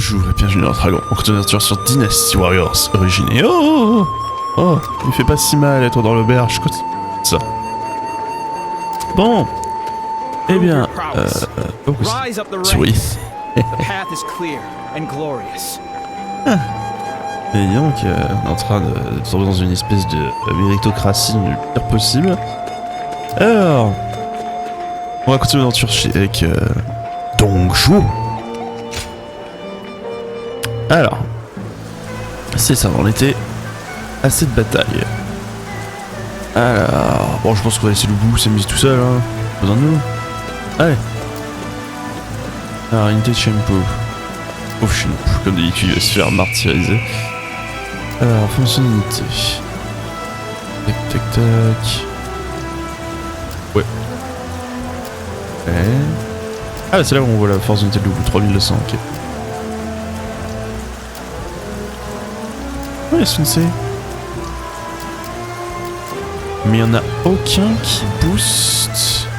Bonjour et bienvenue dans Dragon. On continue l'aventure sur Dynasty Warriors origine. Oh, il fait pas si mal être dans l'auberge. Ça. Bon. Eh bien, oui. Et donc, on est en train de tomber dans une espèce de méritocratie le pire possible. Alors, on va continuer l'aventure avec Dongshu. Alors, c'est ça, on était assez de bataille. Alors, bon, je pense qu'on va laisser le bout s'amuser tout seul, hein. Pas besoin de nous. Allez. Alors, unité de Shenpo. Pauvre Shenpo, comme d'habitude, il va se faire martyriser. Alors, fonction d'unité. Tac, tac, tac. Ouais. Ah, c'est là où on voit la force d'unité de loup, 3200, ok. Ouais, Sensei. Mais il n'y en a aucun qui booste.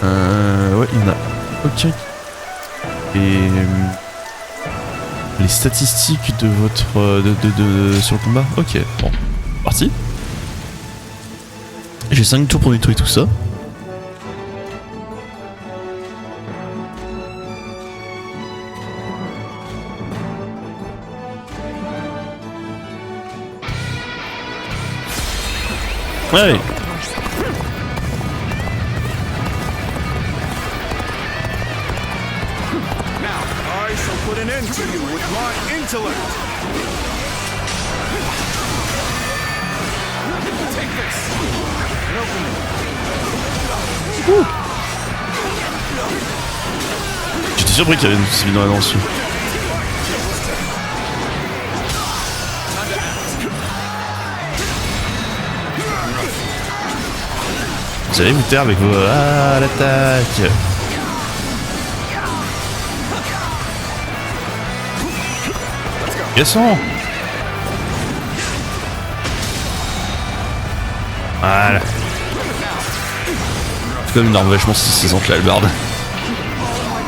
Ouais, il n'y en a aucun qui... Et... les statistiques de votre... sur le combat. Ok, bon. Parti. J'ai 5 tours pour détruire tout ça. Hey. Now, I shall put an end to you with my intellect. Take this. And open it. J'étais surpris qu'il y avait une civile dans la danse. Vous allez vous taire avec vos... Ah, l'attaque. Cassons. Voilà. C'est comme une arme vachement saisissante, l'albarde.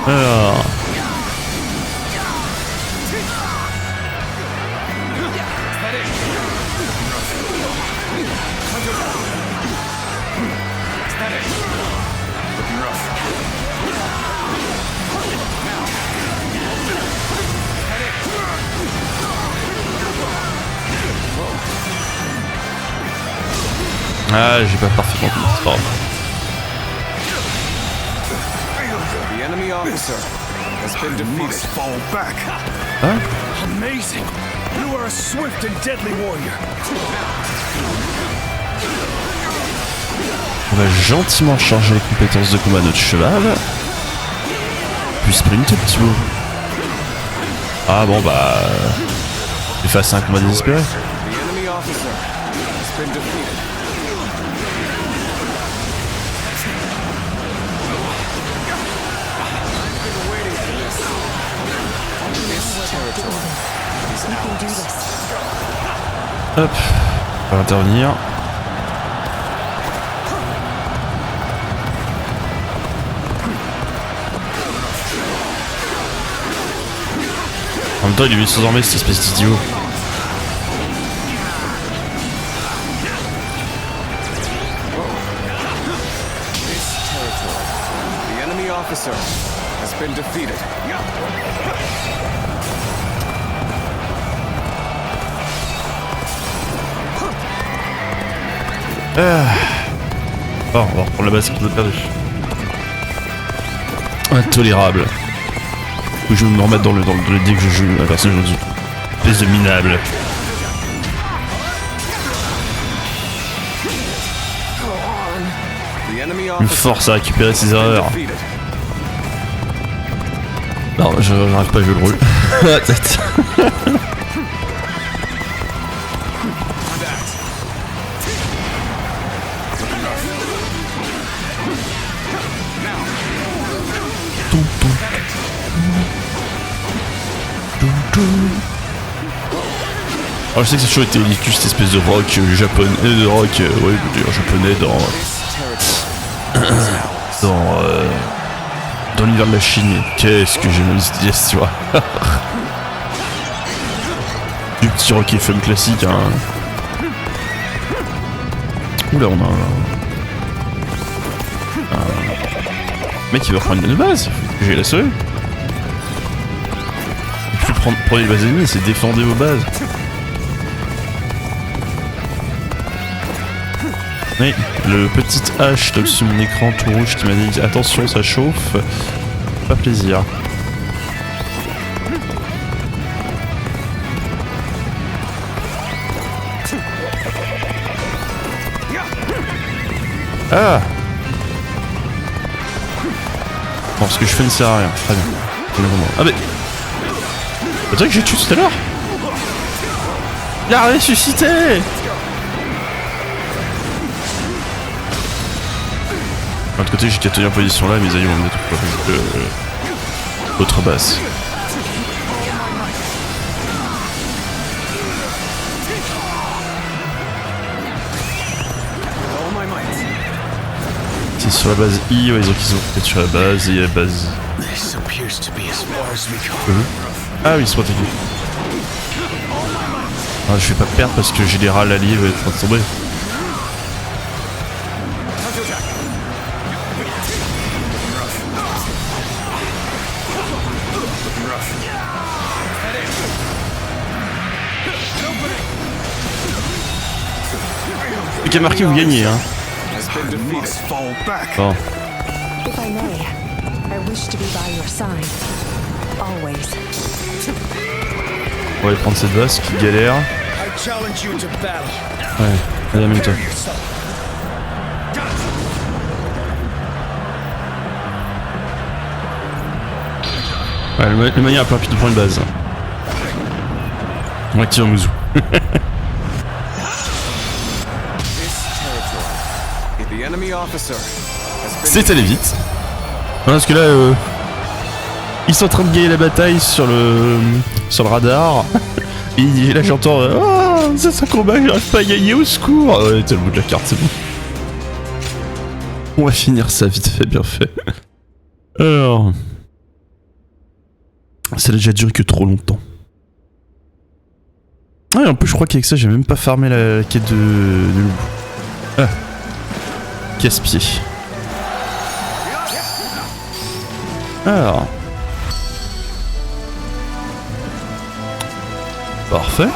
Alors... Ah, j'ai pas parfaitement compris, c'est pas grave. The enemy officer has been defeated. Fall back. Hein? Amazing. You are a swift and deadly warrior. On va gentiment changer les compétences de combat de notre cheval. Puis sprinter, petit bout. Ah bon bah... il face à un combat désespéré. The enemy officer has been defeated. Hop, on va intervenir. En même temps, il est mis sans armée, cette espèce d'idiot. The enemy officer has been defeated. Bon, on va reprendre la base qu'on a perdue. Intolérable. Faut que je me remette dans le dès que je joue un personnage dans une espèce de minable. Il me force à récupérer ses erreurs. Non, j'arrive pas à jouer le rôle. Tête. Alors je sais que c'est toujours été ridicule cette espèce de rock japonais, ouais, japonais dans dans l'univers de la Chine. Qu'est-ce que j'aime ce DS, tu vois. Du petit Rock FM classique, hein. Oula, on a un mec qui va prendre une base, faut que j'ai la sauver. Il faut prendre les bases ennemies, c'est défendre vos bases. Oui, le petit H là sur mon écran tout rouge qui m'a dit attention ça chauffe, pas plaisir. Ah! Bon, ce que je fais ne sert à rien, très bien. Ah mais... C'est toi que j'ai tué tout à l'heure? Il a ressuscité! De l'autre côté, j'ai qu'à tenir position là, mes amis vont me mettre autre base. C'est sur la base I, ouais, ils ont peut-être sur la base, et il y a la base. Ah oui, c'est stratégique. Ah, je vais pas perdre parce que j'ai des râles alliés, va être en train de tomber. Il y a marqué vous gagnez, hein. Bon. If I may, I wish to be by your side. Always. On va aller prendre cette base qui galère. Ouais, allez, amène-toi. Ouais, le manière a plus rapide de prendre une base. On active un mouzou. C'est allé vite. Non, parce que là, ils sont en train de gagner la bataille sur le radar. Et là, j'entends oh, c'est un combat, j'arrive pas à gagner, au secours. Ah ouais, t'es le bout de la carte, c'est bon. On va finir ça vite fait, bien fait. Alors, ça n'a déjà duré que trop longtemps. Ah, et en plus, je crois qu'avec ça, j'ai même pas farmé la quête de loup. Ah. Casse-pied. Alors. Parfait.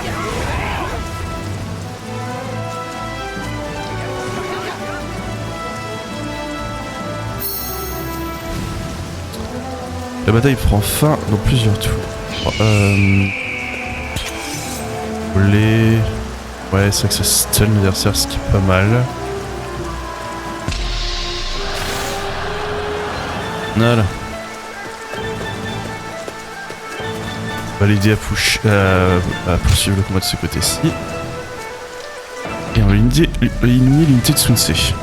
La bataille prend fin dans plusieurs tours. Voler. Ouais, c'est vrai que ça stun l'adversaire, ce qui est pas mal. Voilà. On va l'aider à poursuivre le combat de ce côté-ci. Et on va éliminer l'unité de Sunsei.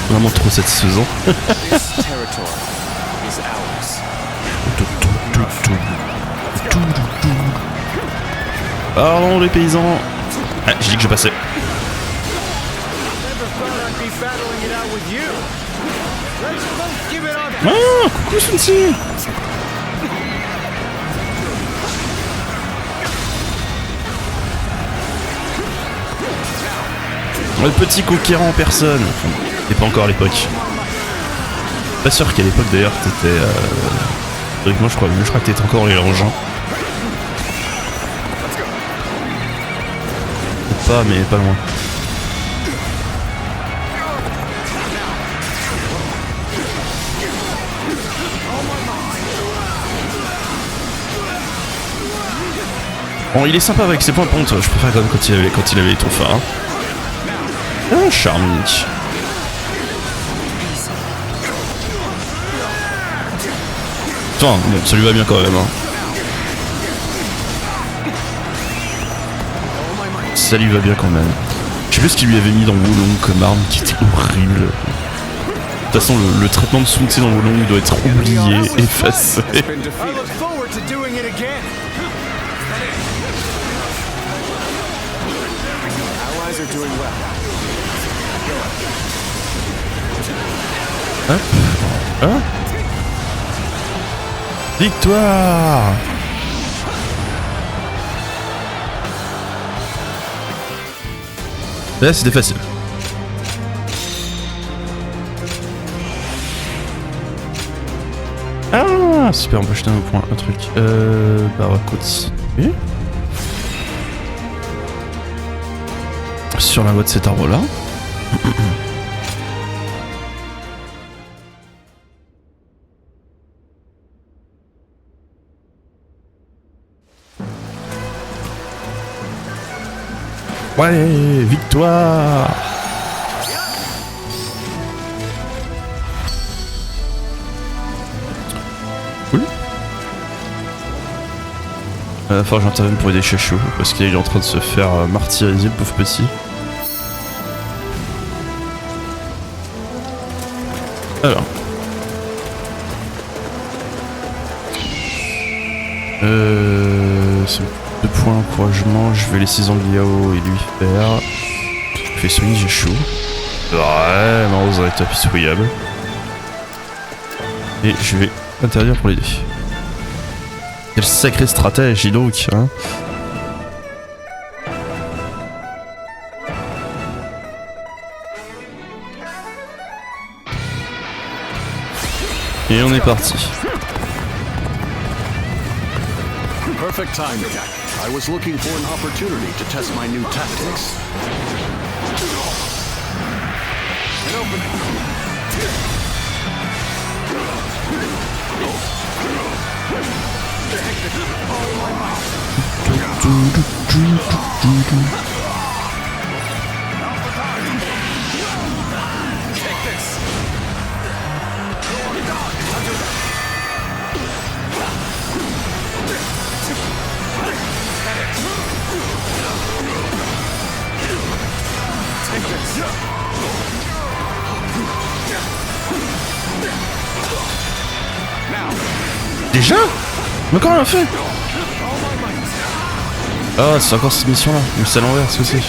Vraiment trop satisfaisant. Pardon les paysans. Ah, j'ai dit que je passais. Ah, coucou Sunsei. Le petit conquérant en personne. T'es pas encore à l'époque. Pas sûr qu'à l'époque d'ailleurs t'étais. Moi je crois que t'étais encore les engins. Pas mais pas loin. Bon, il est sympa avec ses points de ponte, je préfère quand même quand il avait les tonfas. Hein. Ah, charming. Putain, bon, ça lui va bien quand même. Hein. Ça lui va bien quand même. Je sais plus ce qu'il lui avait mis dans Wolong comme arme qui était horrible. De toute façon, le traitement de Sun Tzu dans Wolong doit être oublié, effacé. I look forward to doing it again. Allies are doing well. Hop. Hein? Victoire! Là, c'était facile. Ah, super, on peut jeter un truc. Bah, on va continuer. Sur la voie de cet arbre-là. Ouais, victoire! Cool. Faut que j'intervienne pour aider Chachou, parce qu'il est en train de se faire martyriser, le pauvre petit. Alors. C'est 2 points d'encouragement, je vais laisser Zangliao et lui faire. Je fais soigner Chachou. Vraiment, vous êtes impitoyable. Et je vais intervenir pour l'aider. Quelle sacrée stratégie donc, hein. Et on est parti. Perfect timing. I was looking for an opportunity to test my new tactics. An opening. Déjà? Mais encore rien fait? Ah, c'est encore cette mission là, mais c'est à l'envers, ce que c'est.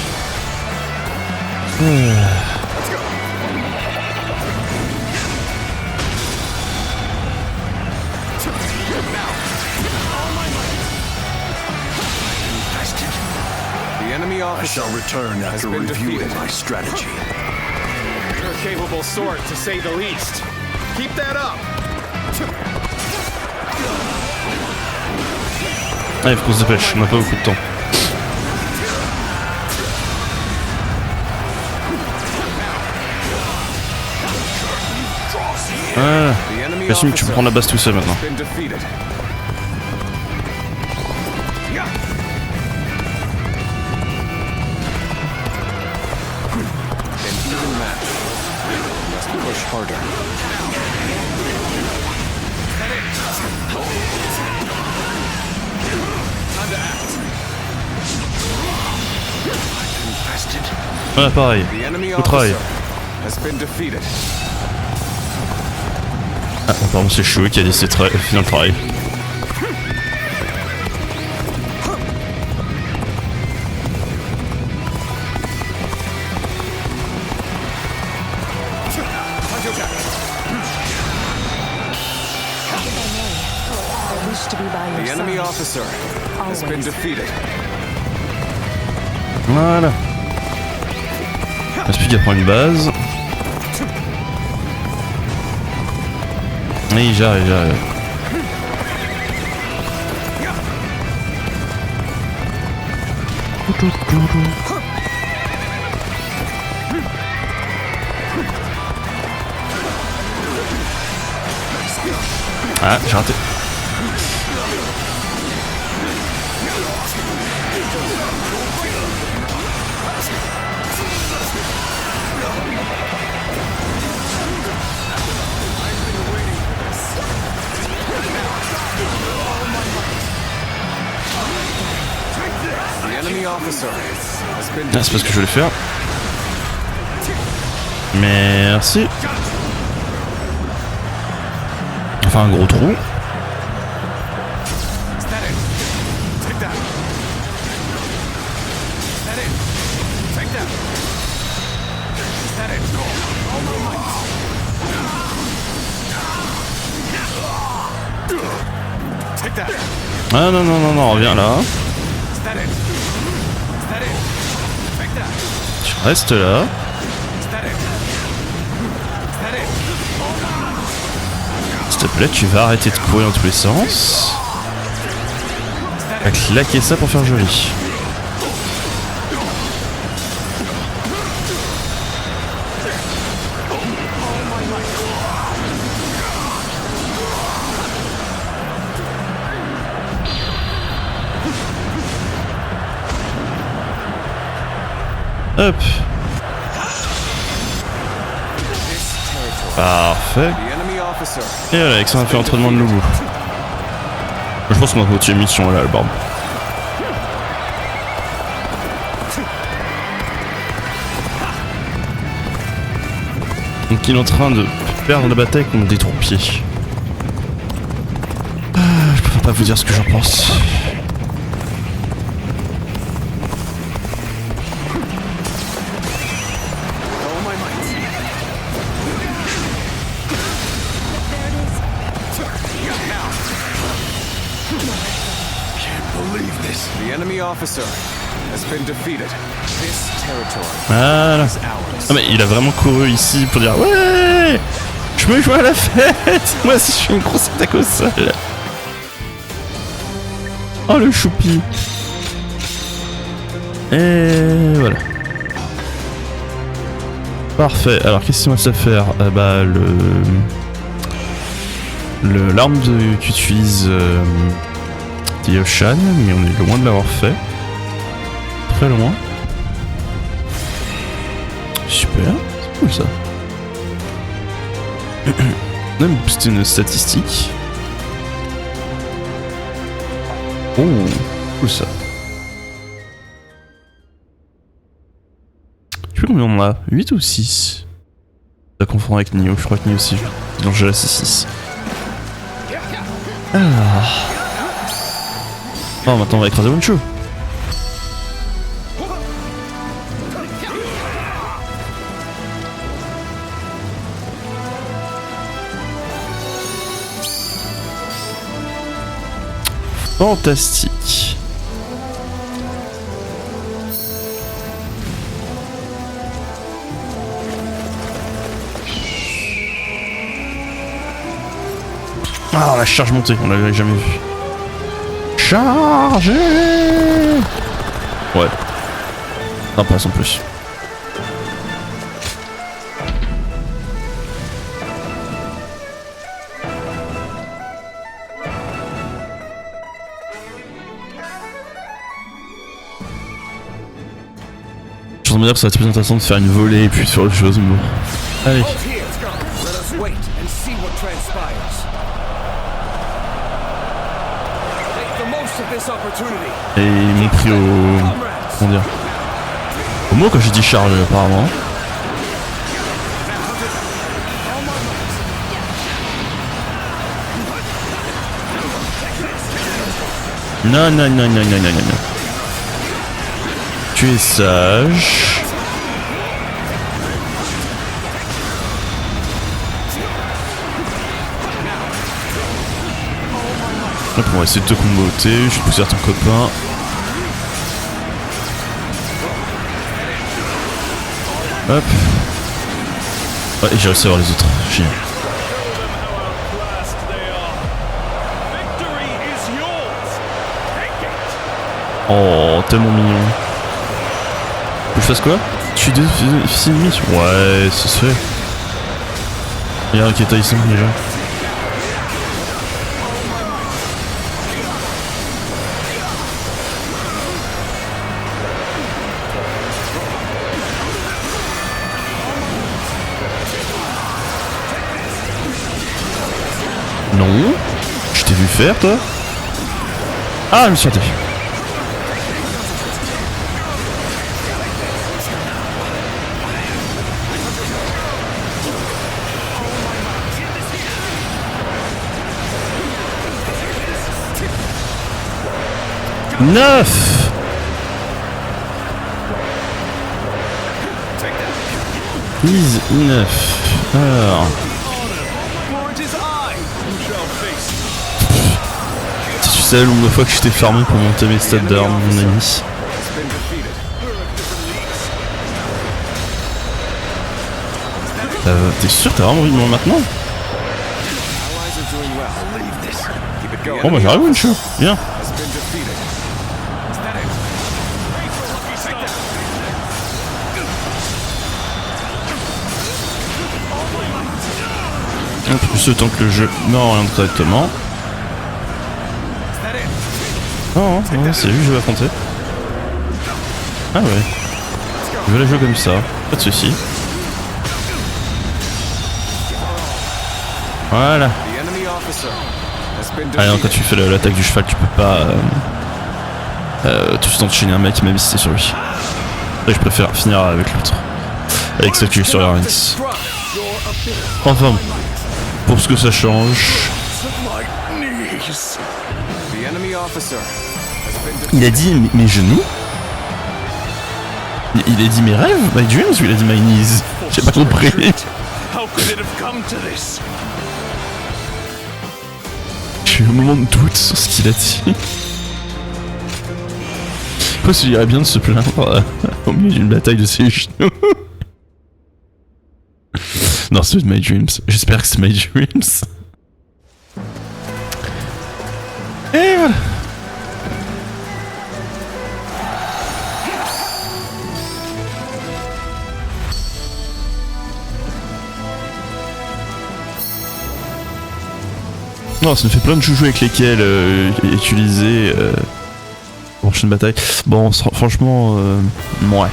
The enemy I officer shall return has after been reviewing defeated. my strategy. You're a capable sort, to say the least. Keep that up! Ah, il faut qu'on se dépêche, on n'a pas beaucoup de temps. Ah, The enemy j'assume que tu peux prendre la base tout seul maintenant. has been defeated. An even match. Must push harder. Time to act. Ouais, pareil. The enemy Au travail. officer has been defeated. Ah, apparemment c'est Chou qui a laissé finir le travail. I wish to be by your The enemy side. officer has been Always. defeated. Voilà. Il reste plus qu'à prendre une base. Oui, j'arrive. Ah, j'ai raté. officer has been Ah, c'est pas ce que je defeated. voulais faire. Merci. Enfin, un gros trou. Is that it? Take that. Is that it? Take that. Is that it? All my might. Take that. Is Ah non, non, non, non, reviens là. that it? Is that it? Take that. Tu restes là. Is that it? Is that it? S'il te plaît, tu vas arrêter de courir dans tous les sens. Va claquer ça pour faire joli. Hop. Parfait. The enemy officer. Et voilà, Alex, on a fait l'entraînement de loup. Je pense qu'on a continué mission là, le barbe. Donc il est en train de perdre la bataille contre des troupiers. Ah, je peux pas vous dire ce que j'en pense. All my might. Believe this. The enemy officer has been defeated. This territory Voilà. is ours. Ah mais il a vraiment couru ici pour dire ouais, je me joins à la fête. Moi aussi je suis une grosse attaque au sol. Oh le choupi. Et voilà. Parfait. Alors qu'est-ce qu'il va se faire? Bah l'arme qu'utilise Yoshan, mais on est loin de l'avoir fait. Très loin. Super, c'est cool ça. On a boosté une statistique. Oh, cool ça. Je sais plus combien on en a, 8 ou 6? Ça confond avec Nioh, je crois que Nioh aussi. Donc j'ai la C6. Alors. Oh, maintenant on va écraser Wonchu. Fantastique. Ah, la charge montée, on l'avait jamais vu. Chargé. Ouais. Non, pas en plus. Je suis en train de me dire que ça va être plus intéressant de faire une volée et puis de faire autre chose, mais bon. Allez. Here, let us wait and see what transpires. Make the most of this opportunity. Et ils m'ont pris au... Comment dire? Au mot quand j'ai dit charge apparemment. Non, non, non, non, non, non, non, non. Tu es sage. Hop, on va essayer de te comboter, je vais pousser à ton copain. Hop. Ouais, et j'ai réussi à voir les autres. Génial. Oh, tellement mignon. Faut que je fasse quoi? Tu es mission. Ouais, ça se fait. Regarde qui est Tyson déjà. Non. Je t'ai vu faire toi. Ah, je me suis raté. 9. Mise 9. Alors. Si tu sais le nombre de fois que je t'ai farmé pour monter mes stats d'armes, mon ami. T'es sûr que t'as vraiment envie de me maintenant? Bon bah j'arrive une chose, viens. En plus le temps que le jeu me oriente correctement. Non, non, c'est lui que je vais affronter. Ah ouais. Je vais la jouer comme ça, pas de soucis. Voilà. Ah non, quand tu fais l'attaque du cheval, tu peux pas tout de suite enchaîner un mec même si c'est sur lui. Et je préfère finir avec l'autre. Avec celle qui est sur la Rinx. Enfin, pour ce que ça change. Il a dit mes genoux. Il a dit mes rêves, my dreams, ou il a dit my knees? J'ai pas compris. J'ai eu un moment de doute sur ce qu'il a dit. Je pense qu'il irait bien de se plaindre au milieu d'une bataille de ses genoux. Non, c'est My Dreams. J'espère que c'est My Dreams. Et voilà. Non, ça me fait plein de joujoux avec lesquels utiliser pour prochaine bataille. Bon, franchement, ouais.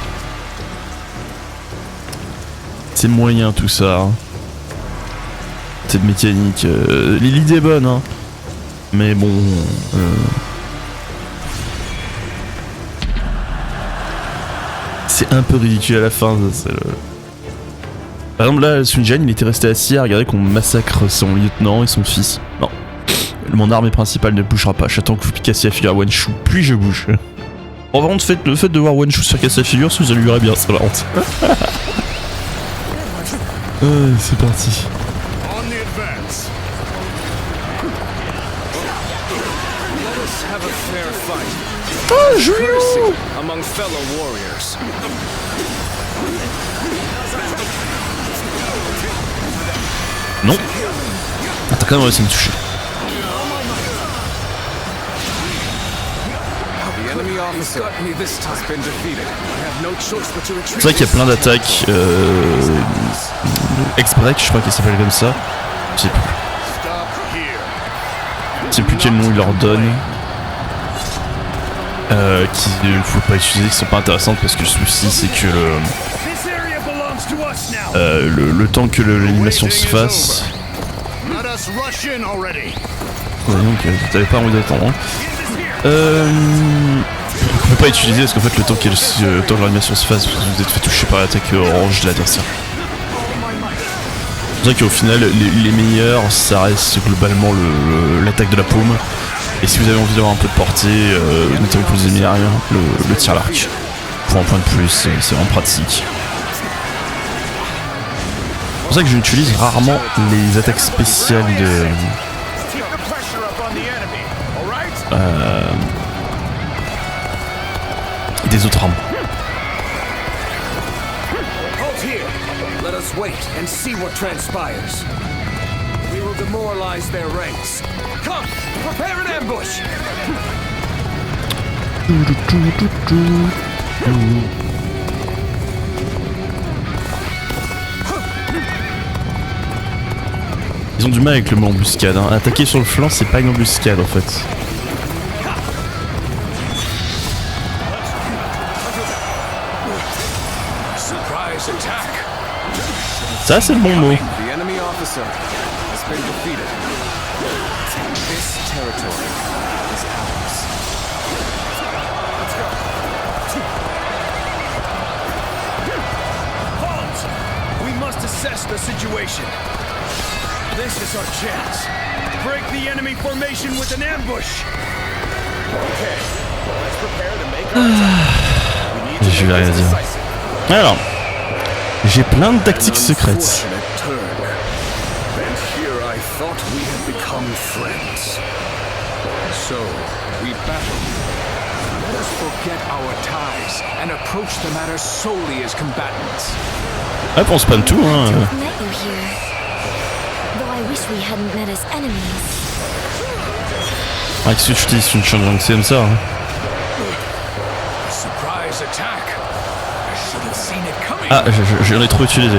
C'est moyen tout ça. Hein. Cette mécanique. L'idée est bonne, hein. Mais bon. C'est un peu ridicule à la fin. Ça, Par exemple, là, Sun Jian, il était resté assis à regarder qu'on massacre son lieutenant et son fils. Non. Mon armée principale ne bougera pas. J'attends que vous cassiez la figure à Wanshu, puis je bouge. Bon, par contre, le fait de voir Wanshu se faire casser la figure, ça vous allumerait bien, c'est la honte. C'est parti. Oh, Julio! Non. T'as quand même réussi à me toucher. C'est vrai qu'il y a plein d'attaques. X-Break, je crois qu'elle s'appelle comme ça. Je sais plus. Je sais plus quel nom il leur donne. Qu'il ne faut pas utiliser, qui sont pas intéressantes parce que le souci c'est que le temps que l'animation se fasse. Ouais, donc t'avais pas envie d'attendre. Hein. On peut pas utiliser parce qu'en fait le temps que l'animation se fasse, vous êtes fait toucher par l'attaque orange de l'adversaire. C'est vrai qu'au final les meilleurs ça reste globalement l'attaque de la paume. Et si vous avez envie d'avoir un peu de portée, notamment pour les ennemis aériens, le tir à l'arc. Pour un point de plus, c'est vraiment pratique. C'est pour ça que j'utilise rarement les attaques spéciales des autres armes. We will demoralize their ranks. Come, prepare an ambush. Ils ont du mal avec le mot embuscade. Hein. Attaquer sur le flanc, c'est pas une embuscade en fait. Surprise attack. Ça, c'est le bon mot. We must assess the situation. This is our chance. Break the enemy formation with an ambush. Okay, Je vais rien dire. Alors, j'ai plein de tactiques secrètes. Fortunate turn. And here I thought we had become friends. So, we battle. Let us forget our ties and approach the matter solely as combatants. Hop, on spam tout, hein. Met you here. Though I wish we hadn't met as enemies. Ah, qu'est-ce que tu dis, c'est une chanson que c'est comme ça, hein. Surprise attack. I should have seen it coming. Ah, j'en ai trop utilisé.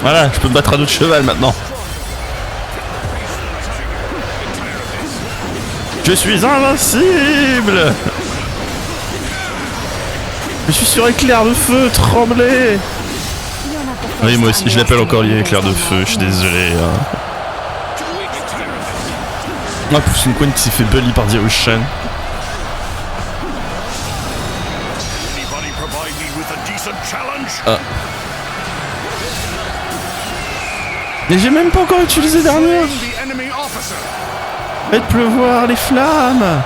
Voilà, je peux me battre à dos de cheval maintenant. Je suis invincible. Je suis sur éclair de feu, tremblez. Oui, moi aussi, je l'appelle encore lié éclair de feu, je suis désolé. Hein. Ah, c'est une coin qui s'est fait bully par Dirushan. Anybody provide me with a decent challenge? Ah. Mais j'ai même pas encore utilisé dernière. The enemy officer. Faites pleuvoir les flammes.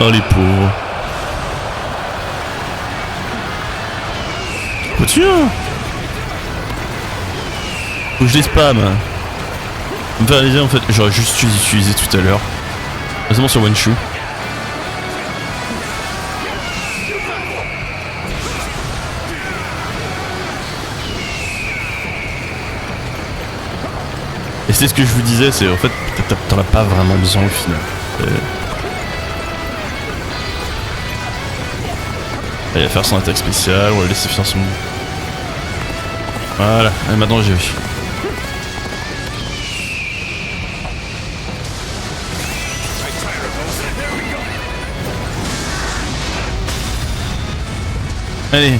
Oh les pauvres. Oh tiens. Faut que je les spam. Me faire réaliser en fait, j'aurais juste dû les utiliser tout à l'heure. Heureusement sur One Shoe. Et c'est ce que je vous disais, c'est en fait, t'en as pas vraiment besoin au final. Il va faire son attaque spéciale, on va le laisser faire son... Voilà, et maintenant j'ai vu. Allez,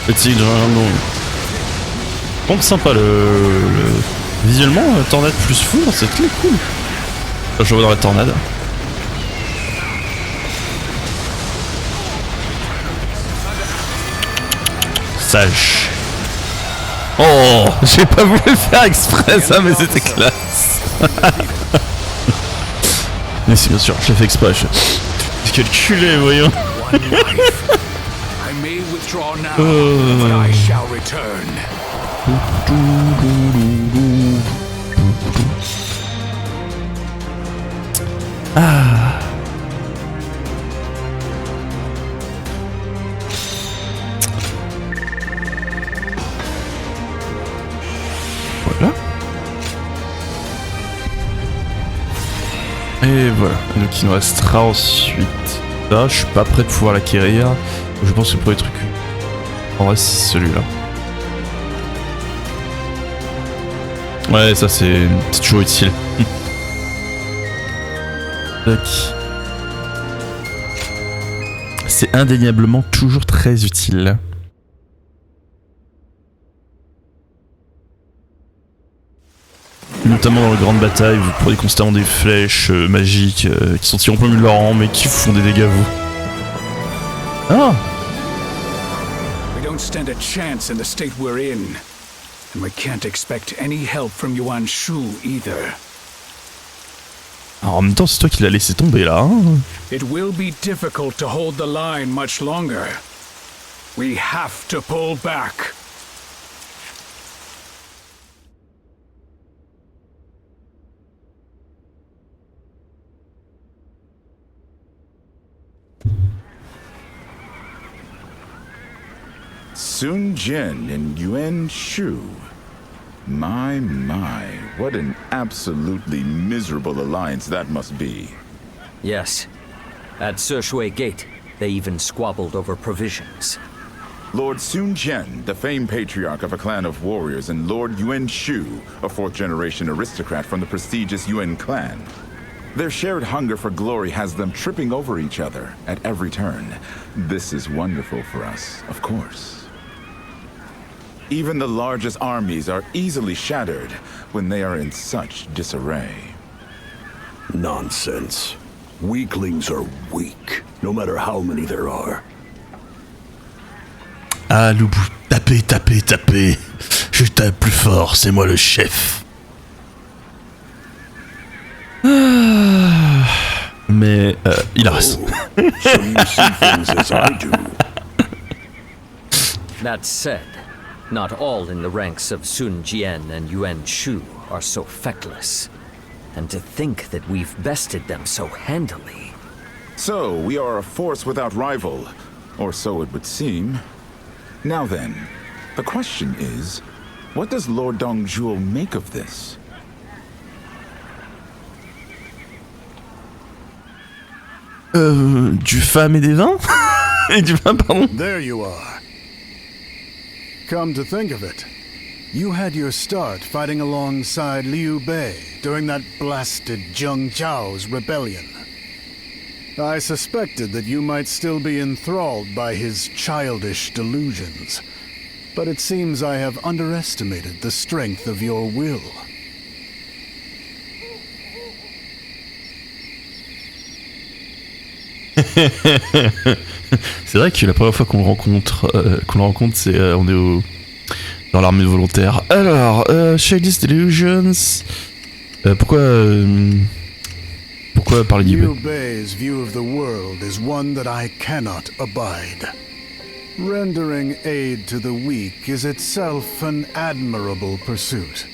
petit dragon. Bon, sympa visuellement, tornade plus foudre, c'est très cool. Je vois dans la tornade. Sage. Oh, j'ai pas voulu le faire exprès ça, mais c'était classe. Mais si, bien sûr, je l'ai fait exprès. J'ai calculé, voyons. I may withdraw now, but I shall return. Ah. Voilà. Et voilà. Donc il nous restera ensuite. Là, je suis pas prêt de pouvoir l'acquérir. Je pense que pour les trucs. En vrai, c'est celui-là. Ouais, ça c'est toujours utile. C'est indéniablement toujours très utile. Notamment dans les grandes batailles, vous prenez constamment des flèches magiques qui sont tirées en plein milieu de leur rang mais qui vous font des dégâts vous. Ah! We don't stand a chance in the state we're in. And we can't expect any help from Yuan Shu either. Alors, en même temps, c'est toi qui l'as laissé tomber là. Hein. It will be difficult to hold the line much longer. We have to pull back. Sun Jian and Yuan Shu. My, what an absolutely miserable alliance that must be. Yes. At Sishui Gate, they even squabbled over provisions. Lord Sun Jian, the famed patriarch of a clan of warriors, and Lord Yuan Shu, a fourth-generation aristocrat from the prestigious Yuan clan. Their shared hunger for glory has them tripping over each other at every turn. This is wonderful for us, of course. Even the largest armies are easily shattered when they are in such disarray. Nonsense. Weaklings are weak, no matter how many there are. Ah, Loubou, tapez. Je je tape plus fort, c'est moi le chef. Mais il a raison. So you see things as I do. That said, not all in the ranks of Sun Jian and Yuan Shu are so feckless. And to think that we've bested them so handily. So, we are a force without rival, or so it would seem. Now then, the question is, what does Lord Dongjul make of this? Du femme et des vins. Et du vin, pardon. There you are. Come to think of it, you had your start fighting alongside Liu Bei during that blasted Zheng Zhao's rebellion. I suspected that you might still be enthralled by his childish delusions, but it seems I have underestimated the strength of your will. C'est vrai que la première fois qu'on le rencontre, c'est on est dans l'armée volontaire. Alors, Childish Delusions. Pourquoi parler d'Liu Liu Bei's view of the world is one that I cannot abide. Rendering aid to the weak is itself an admirable pursuit.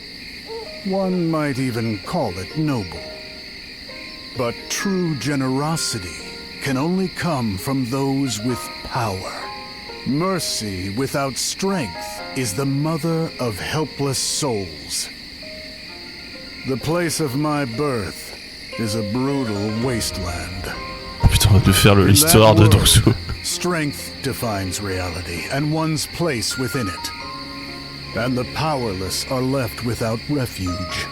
One might even call it noble. But true generosity can only come from those with power. Mercy without strength is the mother of helpless souls. The place of my birth is a brutal wasteland. Oh putain, on va te faire l'histoire de Dorso. Strength defines reality and one's place within it. And the powerless are left without refuge.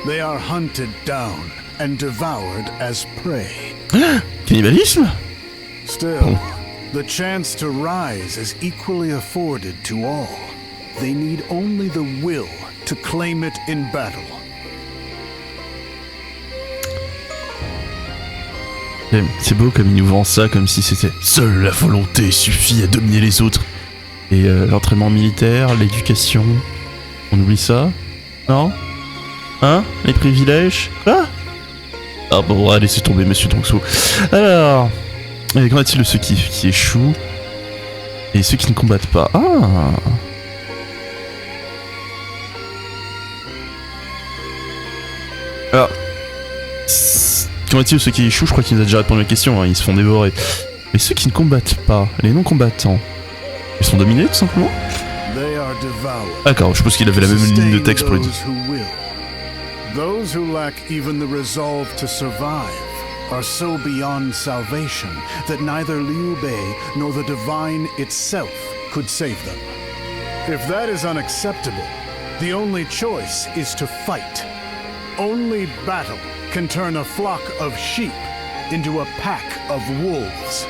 They are hunted down and devoured as prey. Cannibalisme? Still, the chance to rise is equally afforded to all. They need only the will to claim it in battle. C'est beau comme il nous vend ça, comme si c'était seule la volonté suffit à dominer les autres. Et l'entraînement militaire, l'éducation, on oublie ça? Non? Hein? Les privilèges? Quoi? Ah bon, allez, laissez tomber, monsieur Dongso. Alors, qu'en est-il de ceux qui échouent et ceux qui ne combattent pas? Ah! Alors, qu'en est-il de ceux qui échouent? Je crois qu'il nous a déjà répondu à la question, hein, ils se font dévorer. Mais ceux qui ne combattent pas, les non-combattants, ils sont dominés tout simplement? D'accord, je suppose qu'il avait la même ligne de texte pour les deux. Those who lack even the resolve to survive are so beyond salvation that neither Liu Bei nor the divine itself could save them. If that is unacceptable, the only choice is to fight. Only battle can turn a flock of sheep into a pack of wolves.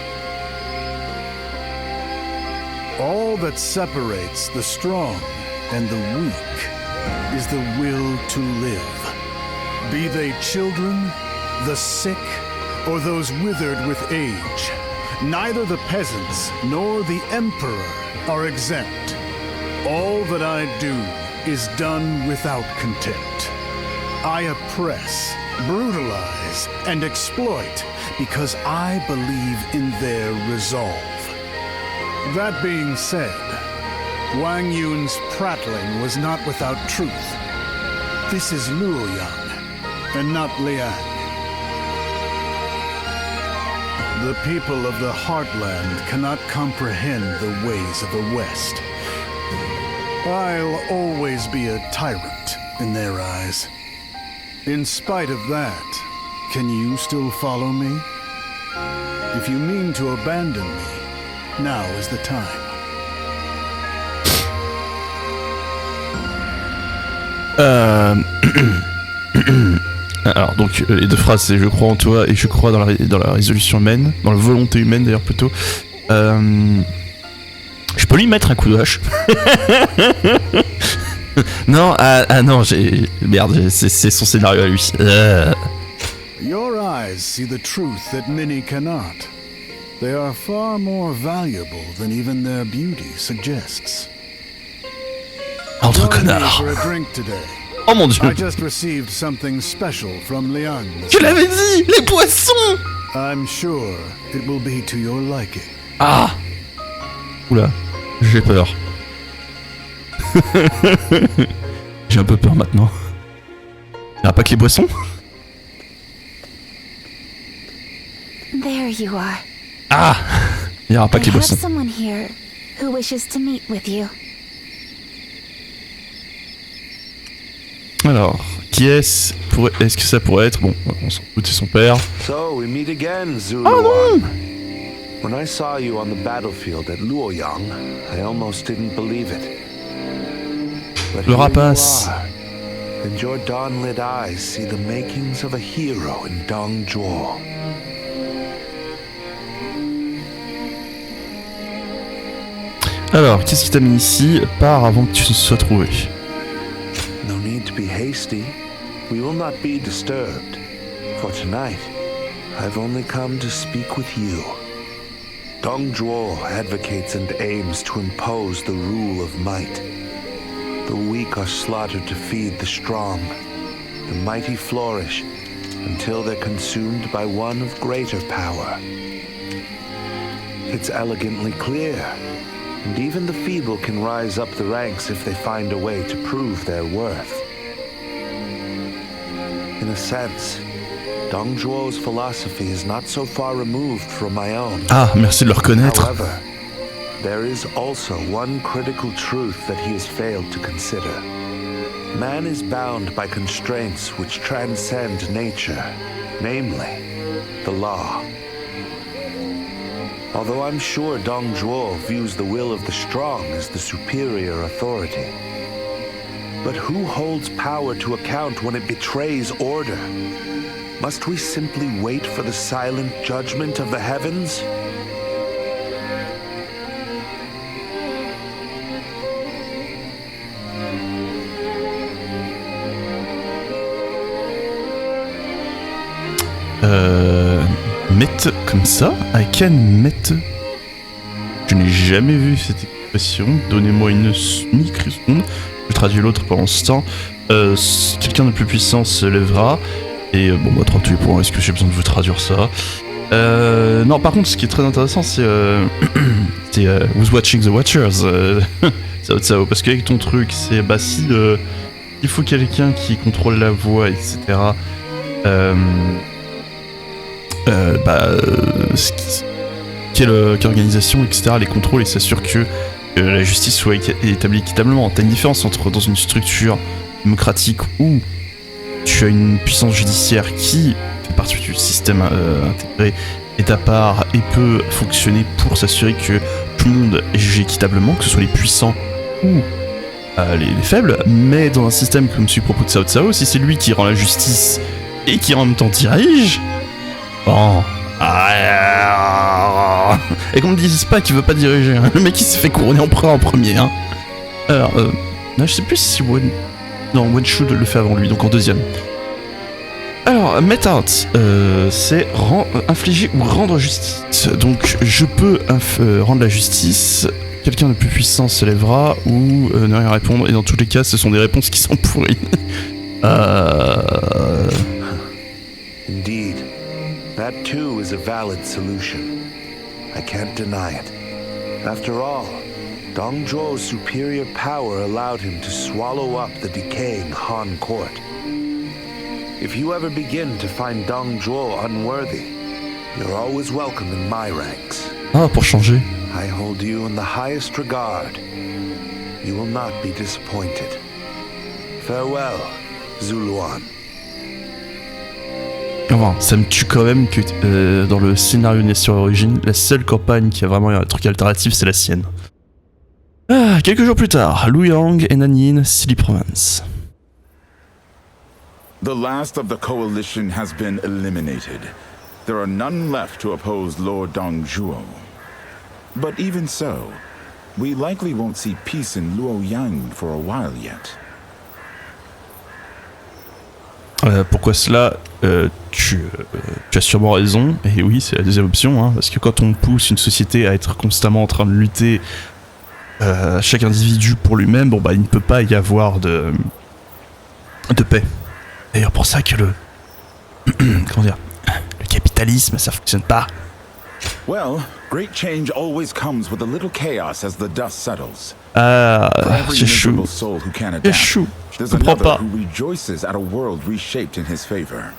All that separates the strong and the weak is the will to live. Be they children, the sick, or those withered with age, neither the peasants nor the emperor are exempt. All that I do is done without contempt. I oppress, brutalize, and exploit because I believe in their resolve. That being said, Wang Yun's prattling was not without truth. This is Luoyang, and not Liang. The people of the Heartland cannot comprehend the ways of the West. I'll always be a tyrant in their eyes. In spite of that, can you still follow me? If you mean to abandon me, now is the time. Alors donc les deux phrases c'est je crois en toi et je crois dans la résolution humaine, dans la volonté humaine d'ailleurs plutôt. Je peux lui mettre un coup de hache. Non, non, merde, c'est son scénario à lui. Your eyes see the truth that many cannot. They are far more valuable than even their beauty suggests. Entre Join me connards. for a drink today. Oh mon dieu. I just received something special from Liang. Tu l'avais dit, les poissons. I'm sure it will be to your liking. Ah. Oula, j'ai peur. J'ai un peu peur maintenant. Y'a pas que les boissons? There you are. Ah. Y'aura pas que les I have boissons. someone here who wishes to meet with you. Alors, qui est-ce? Est-ce que ça pourrait être... Bon, on s'en fout, c'est son père. So we meet again, Zuluan. When I saw you on the battlefield at Luoyang, I almost didn't believe it. But Le here rapace. you are, and your dawn-lit eyes see the makings of a hero in Dong Zhuo. Alors, qu'est-ce qui t'a mis ici? Pars avant que tu ne sois trouvé. No need to be hasty. We will not be disturbed. For tonight, I've only come to speak with you. Dong Zhuo advocates and aims to impose the rule of might. The weak are slaughtered to feed the strong. The mighty flourish until they're consumed by one of greater power. It's elegantly clear, and even the feeble can rise up the ranks if they find a way to prove their worth. In a sense, Dong Zhuo's philosophy is not so far removed from my own. Ah, merci de le reconnaître. However, there is also one critical truth that he has failed to consider. Man is bound by constraints which transcend nature, namely, the law. Although I'm sure Dong Zhuo views the will of the strong as the superior authority. But who holds power to account when it betrays order? Must we simply wait for the silent judgment of the heavens? Met comme ça? I can met. Je n'ai jamais vu cette expression. Donnez-moi une microseconde. Je traduis l'autre pendant ce temps. Quelqu'un de plus puissant se lèvera. Et bon, bah 38 points. Est-ce que j'ai besoin de vous traduire ça? Non, par contre, ce qui est très intéressant, c'est Who's Watching the Watchers? Cao Cao. Parce qu'avec ton truc, c'est bah si il faut quelqu'un qui contrôle la voix, etc. Quelle organisation, etc., les contrôles et s'assure que la justice soit établie équitablement. T'as une différence entre dans une structure démocratique où tu as une puissance judiciaire qui fait partie du système intégré est à part et peut fonctionner pour s'assurer que tout le monde est jugé équitablement, que ce soit les puissants ou les faibles, mais dans un système comme celui propos de Cao Cao, si c'est lui qui rend la justice et qui en même temps dirige, bon... Et qu'on me dise pas qu'il veut pas diriger, hein. Le mec il s'est fait couronner empereur en premier, hein. Alors, je sais plus si Wen Shu le fait avant lui, donc en deuxième. Alors, Met Out, c'est infliger ou rendre justice. Donc, je peux rendre la justice, quelqu'un de plus puissant se lèvera ou ne rien répondre, et dans tous les cas, ce sont des réponses qui sont pourries. Indeed. That too is a valid solution. I can't deny it. After all, Dong Zhuo's superior power allowed him to swallow up the decaying Han court. If you ever begin to find Dong Zhuo unworthy, you're always welcome in my ranks. Ah, pour changer. I hold you in the highest regard. You will not be disappointed. Farewell, Zuluan. Enfin, ça me tue quand même que dans le scénario né sur Origin, la seule campagne qui a vraiment un truc alternatif, c'est la sienne. Ah, quelques jours plus tard, Luoyang et Nanyin, Silly Province. The last of the coalition has been eliminated. There are none left to oppose Lord Dong Zhuo. But even so, we likely won't see peace in Luoyang for a while yet. Pourquoi cela? Tu as sûrement raison, et oui, c'est la deuxième option, hein, parce que quand on pousse une société à être constamment en train de lutter chaque individu pour lui-même, bon bah il ne peut pas y avoir de paix. D'ailleurs pour ça que le comment dire, le capitalisme ça fonctionne pas. Well, great change always comes with a little chaos as the dust settles. Ah, For every c'est chou. miserable soul who can C'est adapt, chou. Je there's comprends another pas. who rejoices at a world reshaped in his favor.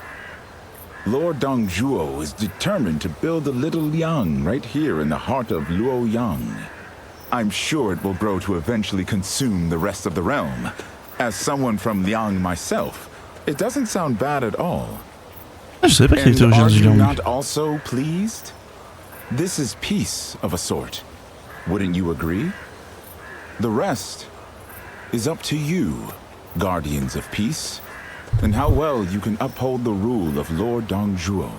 Lord Dongzhuo is determined to build a little Liang right here in the heart of Luoyang. I'm sure it will grow to eventually consume the rest of the realm. As someone from Liang myself, it doesn't sound bad at all. Ah, je savais pas qu'il était And originaire are du you Liang. not also pleased? This is peace of a sort. Wouldn't you agree? The rest is up to you, guardians of peace, and how well you can uphold the rule of Lord Dongzhuo.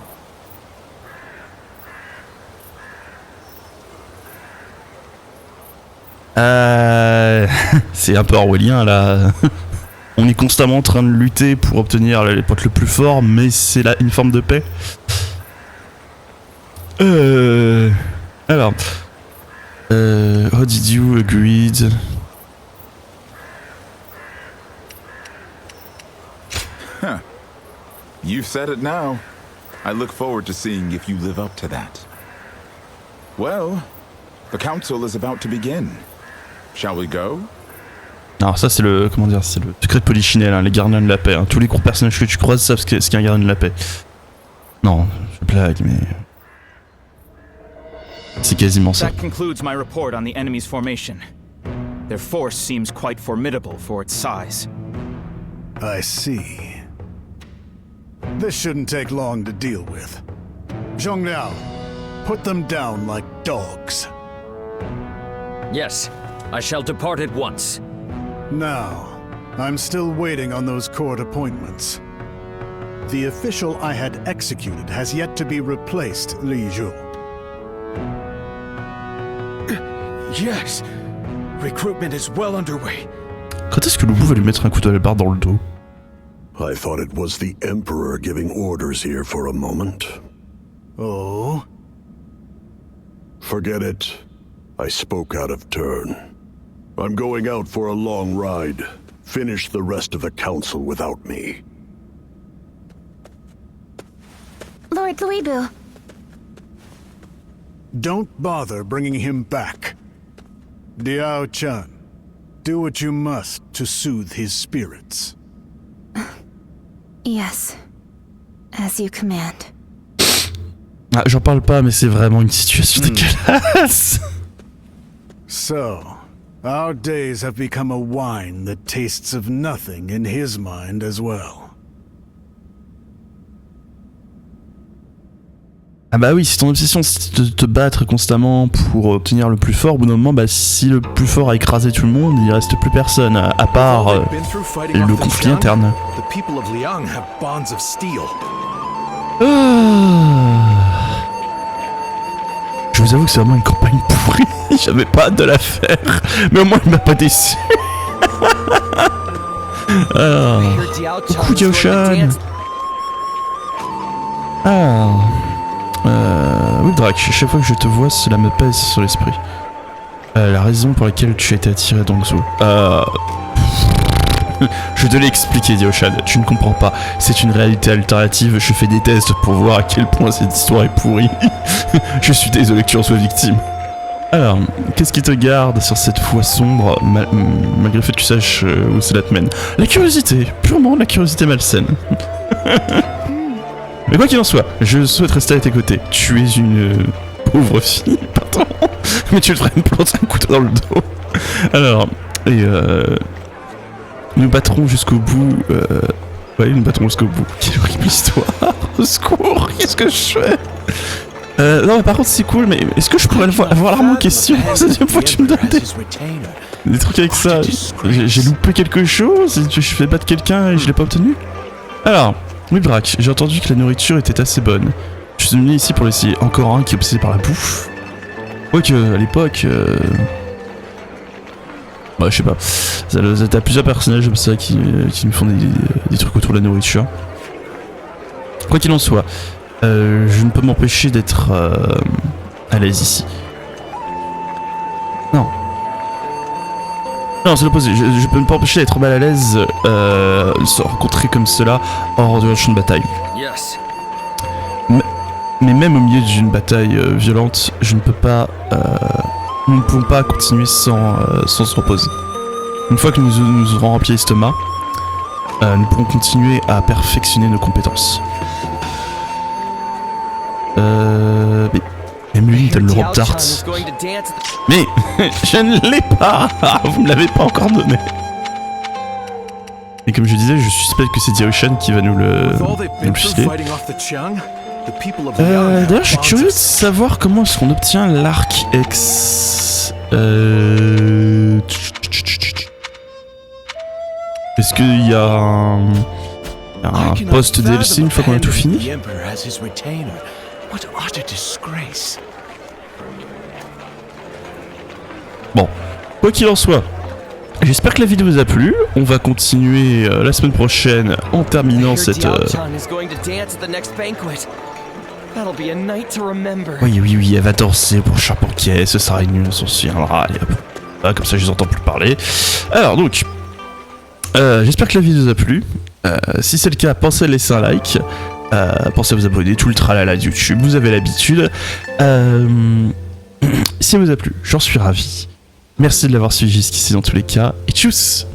C'est un peu orwellien là. On est constamment en train de lutter pour obtenir les potes le plus fort, mais c'est là une forme de paix. Alors, how did you agreed? Huh. You've said it now. I look forward to seeing if you live up to that. Well, the council is about to begin. Shall we go? Alors ça c'est le, comment dire, c'est le secret de Polichinelle, hein, les gardiens de la paix. Hein. Tous les gros personnages que tu croises savent ce qu'est un gardien de la paix. Non, je blague, mais c'est quasiment ça. That concludes my report on the enemy's formation. Their force seems quite formidable for its size. I see. This shouldn't take long to deal with. Zhongliao, put them down like dogs. Yes, I shall depart at once. Now, I'm still waiting on those court appointments. The official I had executed has yet to be replaced, Li Zhu. Yes! Recruitment is well underway. Quand est-ce que Lubu va lui mettre un couteau à la barre dans le dos? I thought it was the Emperor giving orders here for a moment. Oh? Forget it. I spoke out of turn. I'm going out for a long ride. Finish the rest of the council without me. Lord Luibu. Don't bother bringing him back. Diao Chan, do what you must to soothe his spirits. Yes. As you command. Ah, j'en parle pas, mais c'est vraiment une situation dégueulasse. So, our days have become a wine that tastes of nothing in his mind as well. Ah bah oui, si ton obsession c'est de te battre constamment pour obtenir le plus fort, au bout d'un moment, bah si le plus fort a écrasé tout le monde, il reste plus personne, à part le conflit interne. The people of Liang have bonds of steel. Je vous avoue que c'est vraiment une campagne pourrie, j'avais pas hâte de la faire, mais au moins il m'a pas déçu. Alors, coucou Diao-chan. Oui Drac, chaque fois que je te vois, cela me pèse sur l'esprit. La raison pour laquelle tu as été attiré d'Angzhou. Je te l'ai expliqué, Diao-chan, tu ne comprends pas. C'est une réalité alternative, je fais des tests pour voir à quel point cette histoire est pourrie. Je suis désolé que tu en sois victime. Alors, qu'est-ce qui te garde sur cette voie sombre, malgré le fait que tu saches où cela te mène? La curiosité, purement la curiosité malsaine. Mais quoi qu'il en soit, je souhaite rester à tes côtés. Tu es une pauvre fille, pardon, mais tu devrais me planter un couteau dans le dos. Alors, nous battrons jusqu'au bout. Ouais, nous battrons jusqu'au bout. Quelle horrible histoire. Au secours, qu'est-ce que je fais? Non, mais par contre, c'est cool, mais est-ce que je pourrais avoir l'arme en question? C'est la deuxième fois que tu me donnes des trucs avec ça. J'ai loupé quelque chose? Je fais battre quelqu'un et je l'ai pas obtenu? Alors, oui, Braque, j'ai entendu que la nourriture était assez bonne. Je suis venu ici pour l'essayer. Encore un qui est obsédé par la bouffe. Quoique, à l'époque. Ouais, je sais pas. T'as plusieurs personnages comme ça qui me font des trucs autour de la nourriture. Quoi qu'il en soit, je ne peux m'empêcher d'être à l'aise ici. Non. Non, c'est l'opposé. Je peux ne pas empêcher d'être mal à l'aise de se rencontrer comme cela hors de un champ de bataille. Yes. Mais même au milieu d'une bataille violente, je ne peux pas... nous ne pouvons pas continuer sans se reposer. Une fois que nous aurons rempli l'estomac, nous pourrons continuer à perfectionner nos compétences. Mais... Même lui, donne le robe tart. Mais je ne l'ai pas. Vous me l'avez pas encore donné. Et comme je disais, je suspecte que c'est Diaoshan qui va nous le filer. D'ailleurs, je suis curieux de savoir comment est-ce qu'on obtient l'arc X. Est-ce qu'il y a un post DLC une fois qu'on a tout fini? Bon, quoi qu'il en soit, j'espère que la vidéo vous a plu. On va continuer la semaine prochaine en terminant cette... Oui, elle va danser pour chaque banquet, ce sera une on s'en souviendra. Voilà, comme ça je les entends plus parler. Alors donc, j'espère que la vidéo vous a plu. Si c'est le cas, pensez à laisser un like. Pensez à vous abonner, tout le tralala de YouTube, vous avez l'habitude. Si ça vous a plu, j'en suis ravi. Merci de l'avoir suivi jusqu'ici dans tous les cas, et tchuss!